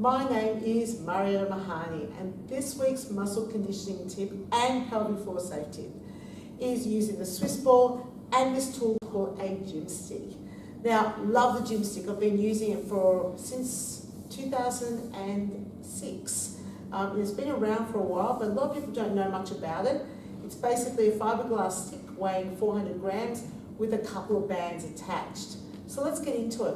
My name is Marietta Mehanni, and this week's muscle conditioning tip and pelvic floor safe tip is using the Swiss ball and this tool called a Gymstick. Now, love the Gymstick. I've been using it since 2006. It's been around for a while, but a lot of people don't know much about it. It's basically a fiberglass stick weighing 400 grams with a couple of bands attached. So let's get into it.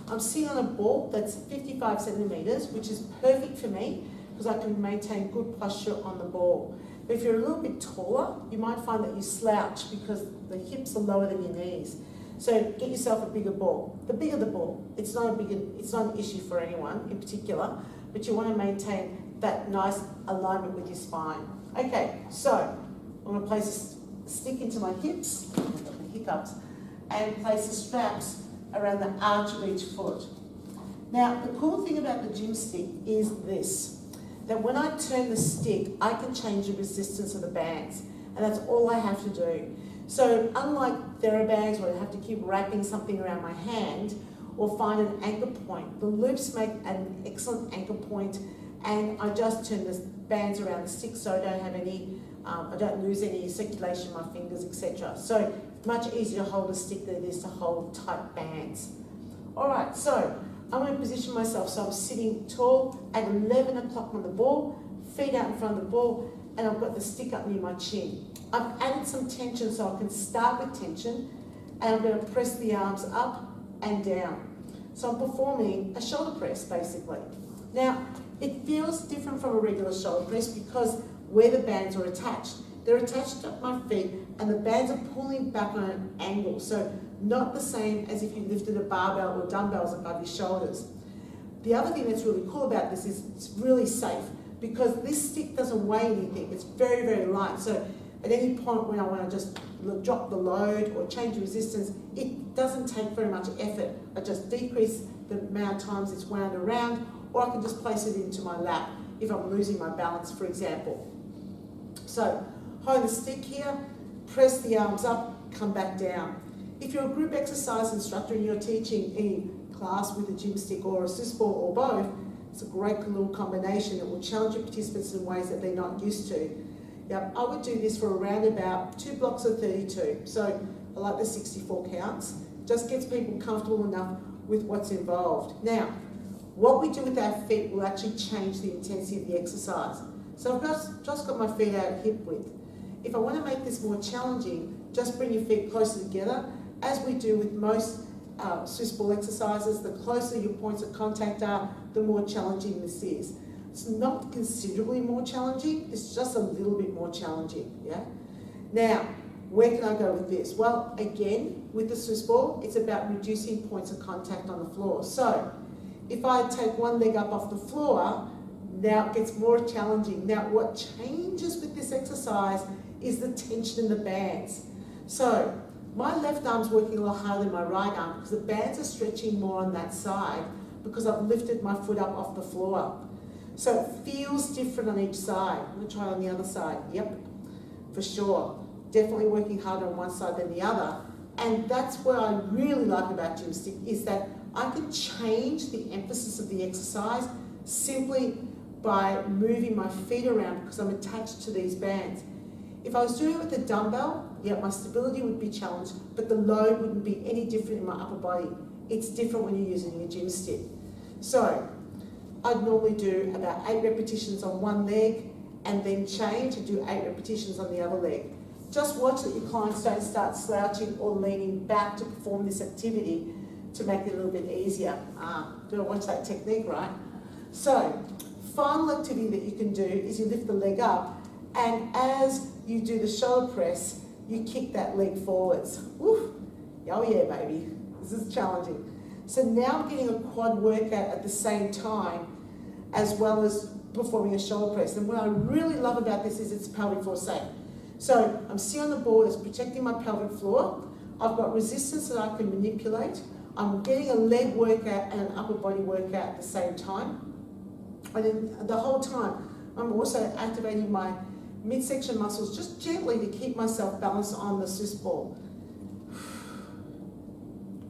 I'm sitting on a ball that's 55 centimeters, which is perfect for me because I can maintain good posture on the ball. But if you're a little bit taller, you might find that you slouch because the hips are lower than your knees. So get yourself a bigger ball. The bigger the ball, it's not an issue for anyone in particular, but you want to maintain that nice alignment with your spine. Okay, so I'm going to place a stick into my hips, I've got the hiccups, and place the straps around the arch of each foot. Now, the cool thing about the Gymstick is this, that when I turn the stick, I can change the resistance of the bands, and that's all I have to do. So unlike TheraBands where I have to keep wrapping something around my hand or find an anchor point, the loops make an excellent anchor point, and I just turn the bands around the stick so I don't have any, I don't lose any circulation in my fingers, etc. So much easier to hold a stick than it is to hold tight bands. All right, so I'm going to position myself so I'm sitting tall at 11 o'clock on the ball, feet out in front of the ball, and I've got the stick up near my chin. I've added some tension so I can start with tension, and I'm going to press the arms up and down. So I'm performing a shoulder press basically. Now, it feels different from a regular shoulder press because where the bands are attached. They're attached to my feet and the bands are pulling back on an angle. So not the same as if you lifted a barbell or dumbbells above your shoulders. The other thing that's really cool about this is it's really safe because this stick doesn't weigh anything. It's very, very light. So at any point when I want to just drop the load or change the resistance, it doesn't take very much effort. I just decrease the amount of times it's wound around, or I can just place it into my lap if I'm losing my balance, for example. So hold the stick here, press the arms up, come back down. If you're a group exercise instructor and you're teaching any class with a Gymstick or a Swiss ball or both, it's a great little combination that will challenge your participants in ways that they're not used to. Yep, I would do this for around about 2 blocks of 32. So I like the 64 counts. Just gets people comfortable enough with what's involved. Now, what we do with our feet will actually change the intensity of the exercise. So I've just got my feet out at hip width. If I want to make this more challenging, just bring your feet closer together. As we do with most Swiss ball exercises, the closer your points of contact are, the more challenging this is. It's not considerably more challenging, it's just a little bit more challenging, yeah? Now, where can I go with this? Well, again, with the Swiss ball, it's about reducing points of contact on the floor. So, if I take one leg up off the floor, now it gets more challenging. Now, what changes with this exercise is the tension in the bands. So, my left arm's working a lot harder than my right arm because the bands are stretching more on that side because I've lifted my foot up off the floor. So it feels different on each side. I'm going to try on the other side. Yep, for sure. Definitely working harder on one side than the other. And that's what I really like about Gymstick is that I can change the emphasis of the exercise simply by moving my feet around because I'm attached to these bands. If I was doing it with a dumbbell, yeah, my stability would be challenged, but the load wouldn't be any different in my upper body. It's different when you're using a Gymstick. So I'd normally do about 8 repetitions on one leg and then change and do 8 repetitions on the other leg. Just watch that your clients don't start slouching or leaning back to perform this activity to make it a little bit easier. Gotta watch that technique, right? So, final activity that you can do is you lift the leg up, and as you do the shoulder press, you kick that leg forwards. Woo! Oh yeah, baby. This is challenging. So now I'm getting a quad workout at the same time as well as performing a shoulder press. And what I really love about this is it's pelvic floor safe. So I'm sitting on the board, it's protecting my pelvic floor. I've got resistance that I can manipulate. I'm getting a leg workout and an upper body workout at the same time. And then the whole time, I'm also activating my midsection muscles just gently to keep myself balanced on the Swiss ball.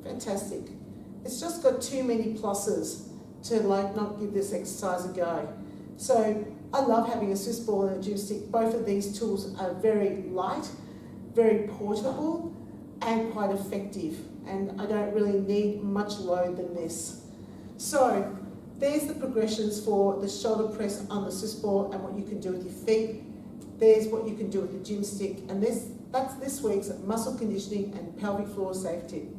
Fantastic. It's just got too many pluses to like not give this exercise a go. So I love having a Swiss ball and a Gymstick. Both of these tools are very light, very portable, and quite effective. And I don't really need much load than this. So there's the progressions for the shoulder press on the Swiss ball and what you can do with your feet. There's what you can do with the Gymstick. And that's this week's muscle conditioning and pelvic floor safety.